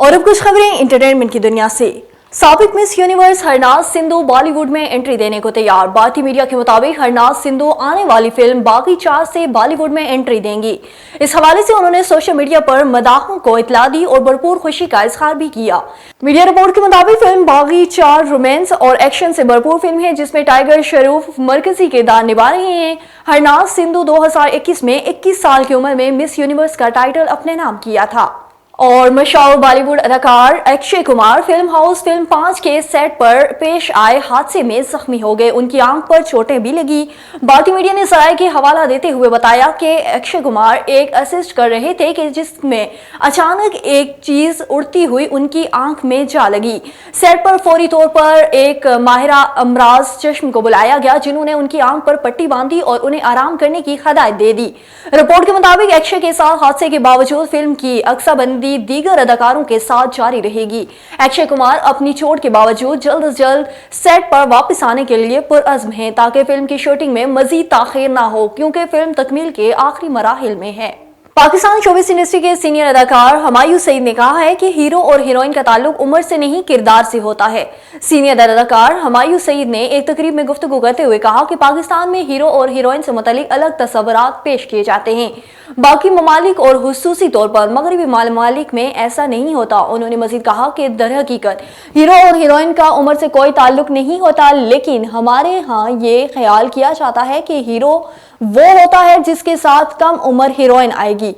और अब कुछ खबरें एंटरटेनमेंट की दुनिया से। साबिक मिस यूनिवर्स हरनाज सिंधु बॉलीवुड में एंट्री देने को तैयार। भारतीय मीडिया के मुताबिक हरनाज सिंधु आने वाली फिल्म बागी 4 से बॉलीवुड में एंट्री देंगी। इस हवाले से उन्होंने सोशल मीडिया पर मदाहों को इतला दी और भरपूर खुशी का इजहार भी किया। मीडिया रिपोर्ट के मुताबिक फिल्म बागी 4 रोमांस और एक्शन से भरपूर फिल्म है, जिसमें टाइगर श्रॉफ मरकजी किरदार निभा रहे हैं। हरनाज सिंधु 2021 में 21 साल की उम्र में मिस यूनिवर्स का टाइटल अपने नाम किया था। और मशहूर बॉलीवुड अदाकार Akshay Kumar film house film 5 के सेट पर पेश आए हादसे में जख्मी हो गए। उनकी आंख पर चोटें भी लगी। भारतीय मीडिया ने सराय के हवाला देते हुए बताया कि अक्षय कुमार एक असिस्ट कर रहे थे कि जिसमें अचानक एक चीज उड़ती हुई उनकी आंख में जा लगी। सेट पर फौरी तौर पर एक माहिरा अमराज चश्म को बुलाया गया, जिन्होंने उनकी आंख पर पट्टी बांधी और उन्हें आराम करने की हिदायत दे दी। रिपोर्ट के मुताबिक अक्षय के साथ हादसे के बावजूद फिल्म की अक्साबंदी दीगर अदाकारों के साथ जारी रहेगी। अक्षय कुमार अपनी चोट के बावजूद जल्द से जल्द सेट पर वापस आने के लिए पुरअज़्म हैं, ताकि फिल्म की शूटिंग में मजीद ताखीर ना हो, क्योंकि फिल्म तकमील के आखिरी मराहिल में है। पाकिस्तान शोबिस इंडस्ट्री के सीनियर अदाकार हमायूं सईद ने कहा है कि हीरो और हीरोइन का ताल्लुक उम्र से नहीं किरदार से होता है। सीनियर अदाकार हमायूं सईद ने एक तकरीब में गुफ्तगू करते हुए कहा कि पाकिस्तान में हीरो और हीरोइन से मुतालिक अलग तस्वुरात पेश किए जाते हैं, बाकी ममालिक और हुसूसी तौर पर मगरबी ममालिक में ऐसा नहीं होता। उन्होंने मजीद कहा कि दरहकीकत हीरो और हीरोइन का उम्र से कोई ताल्लुक नहीं होता, लेकिन हमारे यहाँ ये ख्याल किया जाता है कि हीरो वो होता है जिसके साथ कम उम्र हीरोइन आएगी।